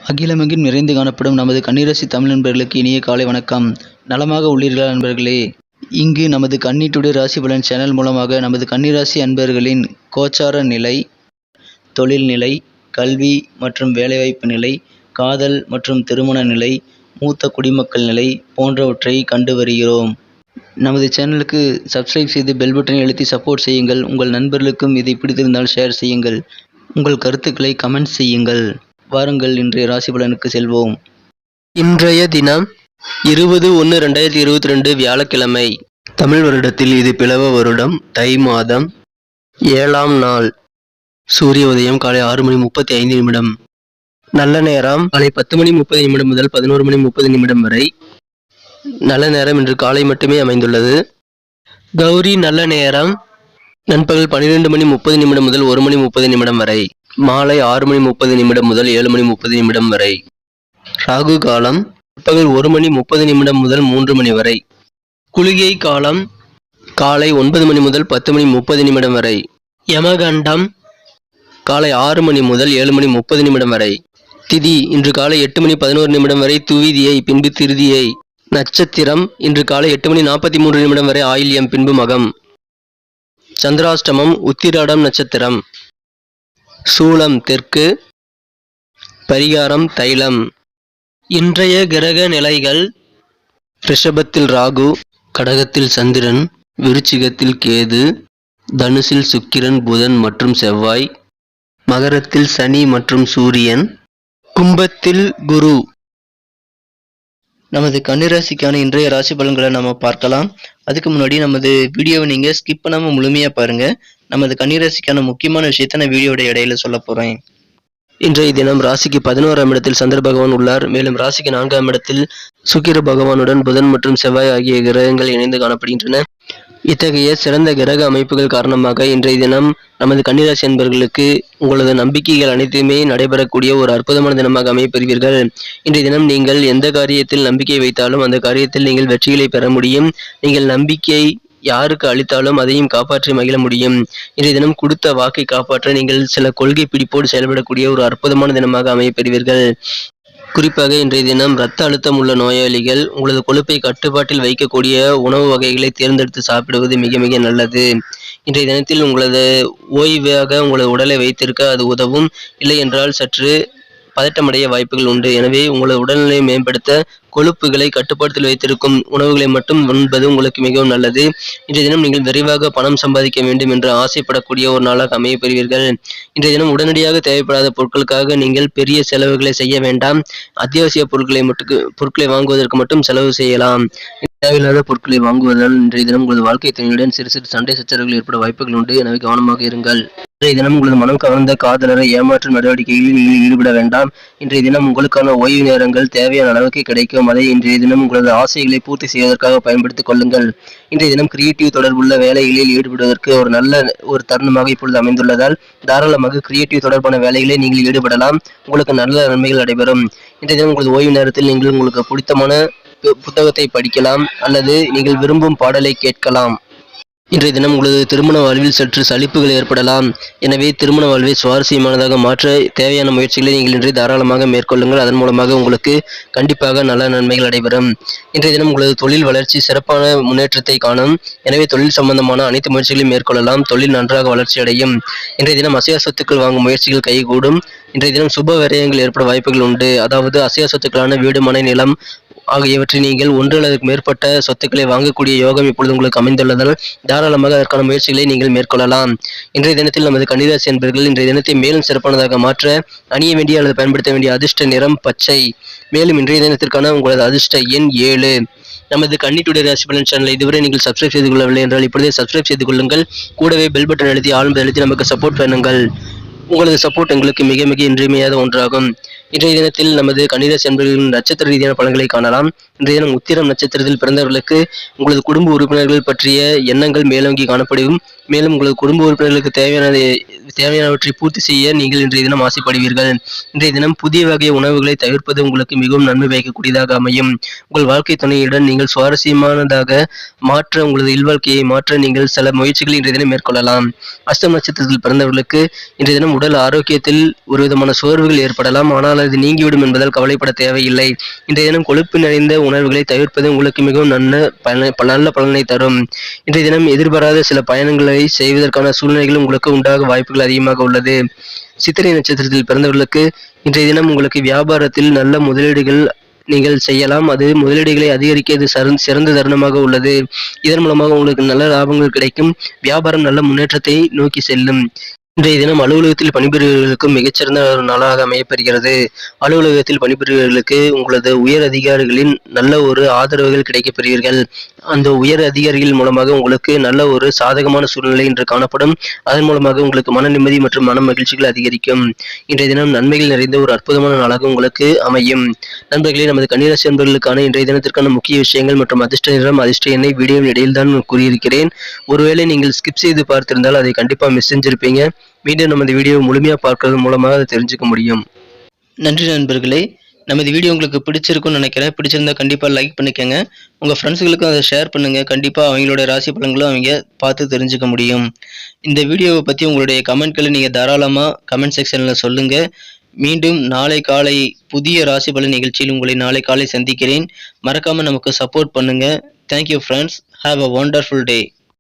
அகிலமெங்கிலும் நிறைந்து காணப்படும் நமது கன்னிராசி தமிழ் நண்பர்களுக்கு இனிய காலை வணக்கம். நலமாக உள்ளீர்களா நண்பர்களே? இங்கு நமது கன்னி டுடே ராசி பலன் சேனல் மூலமாக நமது கன்னிராசி அன்பர்களின் கோச்சார நிலை, தொழில் நிலை, கல்வி மற்றும் வேலைவாய்ப்பு நிலை, காதல் மற்றும் திருமண நிலை, மூத்த குடிமக்கள் நிலை போன்றவற்றை கண்டு வருகிறோம். நமது சேனலுக்கு சப்ஸ்கிரைப் செய்து பெல் பட்டனை அழுத்தி சப்போர்ட் செய்யுங்கள். உங்கள் நண்பர்களுக்கும் இதை பிடித்திருந்தால் ஷேர் செய்யுங்கள். உங்கள் கருத்துக்களை கமெண்ட் செய்யுங்கள். வாருங்கள் இன்றைய ராசி பலனுக்கு செல்வோம். இன்றைய தினம் 20/1/2022 வியாழக்கிழமை. தமிழ் வருடத்தில் இது பிளவ வருடம், தை மாதம் 7ஆம் நாள். சூரிய உதயம் காலை 6:35 நல்ல நேரம் காலை 10:30 முதல் 11:30 வரை. நல்ல நேரம் இன்று காலை மட்டுமே அமைந்துள்ளது. கௌரி நல்ல நேரம் நண்பகல் 12:30 முதல் 1:30 வரை. மாலை 6:30 முதல் 7:30 வரை. ராகு காலம் பிற்பகல் 1:30 முதல் 3 மணி வரை. குளிகை காலம் காலை 9 முதல் 10:30 வரை. யமகண்டம் காலை 6 மணி முதல் 7:30 வரை. திதி இன்று காலை 8:11 வரை துவிதியை, பின்பு திருதியை. நட்சத்திரம் இன்று காலை 8:43 வரை ஆயில்யம், பின்பு மகம். சந்திராஷ்டமம் உத்திராடம் நட்சத்திரம். சூலம் தெற்கு. பரிகாரம் தைலம். இன்றைய கிரக நிலைகள்: ரிஷபத்தில் ராகு, கடகத்தில் சந்திரன், விருச்சிகத்தில் கேது, தனுசில் சுக்கிரன், புதன் மற்றும் செவ்வாய், மகரத்தில் சனி மற்றும் சூரியன், கும்பத்தில் குரு. நமது கன்னிராசிக்கான இன்றைய ராசி பலன்களை நம்ம பார்க்கலாம். அதுக்கு முன்னாடி நமது வீடியோவை நீங்க ஸ்கிப் பண்ணாம முழுமையா பாருங்க. நமது கன்னிராசிக்கான முக்கியமான விஷயத்த நான் வீடியோட இடையில சொல்ல போறேன். இன்றைய தினம் ராசிக்கு 11ஆம் இடத்தில் சந்திர பகவான் உள்ளார். மேலும் ராசிக்கு 4ஆம் இடத்தில் சுக்கிர பகவானுடன் புதன் மற்றும் செவ்வாய் ஆகிய கிரகங்கள் இணைந்து காணப்படுகின்றன. இத்தகைய சிறந்த கிரக அமைப்புகள் காரணமாக இன்றைய தினம் நமது கன்னிராசி என்பவர்களுக்கு உங்களது நம்பிக்கைகள் அனைத்துமே நடைபெறக்கூடிய ஒரு அற்புதமான தினமாக அமைப்பெறுவீர்கள். இன்றைய தினம் நீங்கள் எந்த காரியத்தில் நம்பிக்கை வைத்தாலும் அந்த காரியத்தில் நீங்கள் வெற்றிகளை பெற முடியும். நீங்கள் நம்பிக்கை யாருக்கு அளித்தாலும் அதையும் காப்பாற்றி மகிழ முடியும். இன்றைய தினம் கொடுத்த வாக்கை காப்பாற்ற நீங்கள் சில கொள்கை பிடிப்போடு செயல்படக்கூடிய ஒரு அற்புதமான தினமாக அமைப்பெறுவீர்கள். குறிப்பாக இன்றைய தினம் இரத்த அழுத்தம் உள்ள நோயாளிகள் உங்களது கொழுப்பை கட்டுப்பாட்டில் வைக்கக்கூடிய உணவு வகைகளை தேர்ந்தெடுத்து சாப்பிடுவது மிக மிக நல்லது. இன்றைய தினத்தில் உங்களது ஓய்வாக உங்களது உடலை வைத்திருக்க அது உதவும். இல்லை என்றால் சற்று பதட்டமடைய வாய்ப்புகள் உண்டு. எனவே உங்களது உடல்நிலையை மேம்படுத்த கொழுப்புகளை கட்டுப்பாட்டில் வைத்திருக்கும் உணவுகளை மட்டும் உண்பது உங்களுக்கு மிகவும் நல்லது. இன்றைய தினம் நீங்கள் விரைவாக பணம் சம்பாதிக்க வேண்டும் என்று ஆசைப்படக்கூடிய ஒரு நாளாக அமைய பெறுவீர்கள். இன்றைய தினம் உடனடியாக தேவைப்படாத பொருட்களுக்காக நீங்கள் பெரிய செலவுகளை செய்ய வேண்டாம். அத்தியாவசிய பொருட்களை வாங்குவதற்கு மட்டும் செலவு செய்யலாம். தேவையில்லாத பொருட்களை வாங்குவதால் இன்றைய தினம் உங்களது வாழ்க்கை துணையுடன் சிறு சிறு சண்டை சச்சரவுகள் ஏற்பட வாய்ப்புகள் உண்டு. எனவே கவனமாக இருங்கள். இன்றைய தினம் உங்களது மனம் கவர்ந்த காதலரை ஏமாற்றும் நடவடிக்கைகளில் நீங்கள் ஈடுபட வேண்டாம். இன்றைய தினம் உங்களுக்கான ஓய்வு நேரங்கள் தேவையான அளவுக்கு கிடைக்கும். அதை இன்றைய தினம் உங்களது ஆசைகளை பூர்த்தி செய்வதற்காக பயன்படுத்திக் கொள்ளுங்கள். இன்றைய தினம் கிரியேட்டிவ் தொடர்புள்ள வேலைகளில் ஈடுபடுவதற்கு ஒரு நல்ல தருணமாக இப்பொழுது அமைந்துள்ளதால் தாராளமாக கிரியேட்டிவ் தொடர்பான வேலைகளை நீங்கள் ஈடுபடலாம். உங்களுக்கு நல்ல நன்மைகள் நடைபெறும். இன்றைய தினம் உங்களது ஓய்வு நேரத்தில் நீங்கள் உங்களுக்கு பிடித்தமான புத்தகத்தை படிக்கலாம் அல்லது நீங்கள் விரும்பும் பாடலை கேட்கலாம். இன்றைய தினம் உங்களது திருமண வாழ்வில் சற்று சலிப்புகள் ஏற்படலாம். எனவே திருமண வாழ்வை சுவாரஸ்யமானதாக மாற்ற தேவையான முயற்சிகளை நீங்கள் இன்றைய தாராளமாக மேற்கொள்ளுங்கள். அதன் மூலமாக உங்களுக்கு கண்டிப்பாக நல்ல நன்மைகள் நடைபெறும். இன்றைய தினம் உங்களது தொழில் வளர்ச்சி சிறப்பான முன்னேற்றத்தை காணும். எனவே தொழில் சம்பந்தமான அனைத்து முயற்சிகளையும் மேற்கொள்ளலாம். தொழில் நன்றாக வளர்ச்சி அடையும். இன்றைய தினம் அசையா சொத்துக்கள் வாங்கும் முயற்சிகள் கைகூடும். இன்றைய தினம் சுப விரயங்கள் ஏற்பட வாய்ப்புகள் உண்டு. அதாவது அசையா சொத்துக்களான வீடு, மனை, நிலம் ஆகியவற்றை நீங்கள் ஒன்று அல்லது மேற்பட்ட சொத்துக்களை வாங்கக்கூடிய யோகம் இப்பொழுது உங்களுக்கு அமைந்துள்ளதால் தாராளமாக அதற்கான முயற்சிகளை நீங்கள் மேற்கொள்ளலாம். இன்றைய தினத்தில் நமது கன்னிராசி என்பவர்கள் இன்றைய தினத்தை மேலும் சிறப்பானதாக மாற்ற அணிய வேண்டிய அல்லது பயன்படுத்த வேண்டிய அதிர்ஷ்ட நிறம் பச்சை. மேலும் இன்றைய தினத்திற்கான உங்களது அதிர்ஷ்ட எண் 7. நமது கன்னி டுடே ராசி பலன் சேனலை இதுவரை நீங்கள் சப்ஸ்கிரைப் செய்து கொள்ளவில்லை என்றால் இப்பொழுதே சப்ஸ்கிரைப் செய்து கொள்ளுங்கள். கூடவே பெல் பட்டன் அழுத்தி ஆழ்ந்து அழுத்தி நமக்கு சப்போர்ட் பண்ணுங்கள். உங்களது சப்போர்ட் எங்களுக்கு மிக மிக இன்றியமையாத ஒன்றாகும். இன்றைய தினத்தில் நமது கன்னிராசி என்பவர்களின் நட்சத்திர ரீதியான பலன்களை காணலாம். இன்றைய தினம் உத்திரம் நட்சத்திரத்தில் பிறந்தவர்களுக்கு உங்களது குடும்ப உறுப்பினர்கள் பற்றிய எண்ணங்கள் மேலோங்கி காணப்படும். மேலும் உங்களது குடும்ப உறுப்பினர்களுக்கு தேவையான தேவையானவற்றை பூர்த்தி செய்ய நீங்கள் இன்றைய தினம் ஆசைப்படுவீர்கள். இன்றைய தினம் புதிய வகை உணவுகளை தவிர்ப்பது உங்களுக்கு மிகவும் நன்மை பயக்கக்கூடியதாக அமையும். உங்கள் வாழ்க்கை துணையுடன் நீங்கள் சுவாரஸ்யமானதாக மாற்ற உங்களது இல்வாழ்க்கையை மாற்ற நீங்கள் சில முயற்சிகளை இன்றைய தினம் மேற்கொள்ளலாம். அஸ்தம் நட்சத்திரத்தில் பிறந்தவர்களுக்கு இன்றைய தினம் உடல் ஆரோக்கியத்தில் ஒரு விதமான சோர்வுகள் ஏற்படலாம். ஆனால் அது நீங்கிவிடும் என்பதால் கவலைப்பட தேவையில்லை. இன்றைய தினம் கொழுப்பு நிறைந்த உணவுகளை தவிர்ப்பது உங்களுக்கு மிகவும் நல்ல பலனை தரும். இன்றைய தினம் எதிர்பாராத சில பயணங்களை செய்வதற்கான சூழ்நிலைகள் உங்களுக்கு உண்டாக வாய்ப்புகள் அதிகமாக உள்ளது. சித்திரை நட்சத்திரத்தில் பிறந்தவர்களுக்கு இன்றைய தினம் உங்களுக்கு வியாபாரத்தில் நல்ல முதலீடுகள் நீங்கள் செய்யலாம். அது முதலீடுகளை அதிகரிக்க இது சிறந்த தருணமாக உள்ளது. இதன் மூலமாக உங்களுக்கு நல்ல லாபங்கள் கிடைக்கும். வியாபாரம் நல்ல முன்னேற்றத்தை நோக்கி செல்லும். இன்றைய தினம் அலுவலகத்தில் பணிபுரிபவர்களுக்கு மிகச்சிறந்த ஒரு நாளாக அமையப்பெறுகிறது. அலுவலகத்தில் பணிபுரிபவர்களுக்கு உங்களது உயர் அதிகாரிகளின் நல்ல ஒரு ஆதரவுகள் கிடைக்கப் பெறுவீர்கள். அந்த உயர் அதிகாரிகள் மூலமாக உங்களுக்கு நல்ல ஒரு சாதகமான சூழ்நிலை இன்று காணப்படும். அதன் மூலமாக உங்களுக்கு மன நிம்மதி மற்றும் மன மகிழ்ச்சிகள் அதிகரிக்கும். இன்றைய தினம் நன்மைகள் நிறைந்த ஒரு அற்புதமான நாளாக உங்களுக்கு அமையும். நண்பர்களே, நமது கன்னிராசி நண்பர்களுக்கான இன்றைய தினத்திற்கான முக்கிய விஷயங்கள் மற்றும் அதிர்ஷ்ட நிறம், அதிர்ஷ்ட எண்ணை வீடியோவின் இடையில் தான் கூறியிருக்கிறேன். ஒருவேளை நீங்கள் ஸ்கிப் செய்து பார்த்திருந்தால் அதை கண்டிப்பாக மிஸ் செஞ்சிருப்பீங்க. மீண்டும் நமது வீடியோ முழுமையாக பார்க்கறது மூலமாக அதை தெரிஞ்சுக்க முடியும். நன்றி நண்பர்களே. நமது வீடியோ உங்களுக்கு பிடிச்சிருக்கும்னு நினைக்கிறேன். பிடிச்சிருந்தா கண்டிப்பாக லைக் பண்ணிக்கோங்க. உங்கள் ஃப்ரெண்ட்ஸுகளுக்கும் அதை ஷேர் பண்ணுங்கள். கண்டிப்பாக அவங்களோட ராசி பலன்களும் அவங்க பார்த்து தெரிஞ்சுக்க முடியும். இந்த வீடியோவை பற்றி உங்களுடைய கமெண்ட்களை நீங்கள் தாராளமாக கமெண்ட் செக்ஷனில் சொல்லுங்கள். மீண்டும் நாளை காலை புதிய ராசி பலன் நிகழ்ச்சியில் உங்களை நாளை காலை சந்திக்கிறேன். மறக்காமல் நமக்கு சப்போர்ட் பண்ணுங்கள். Thank you friends. Have a wonderful day.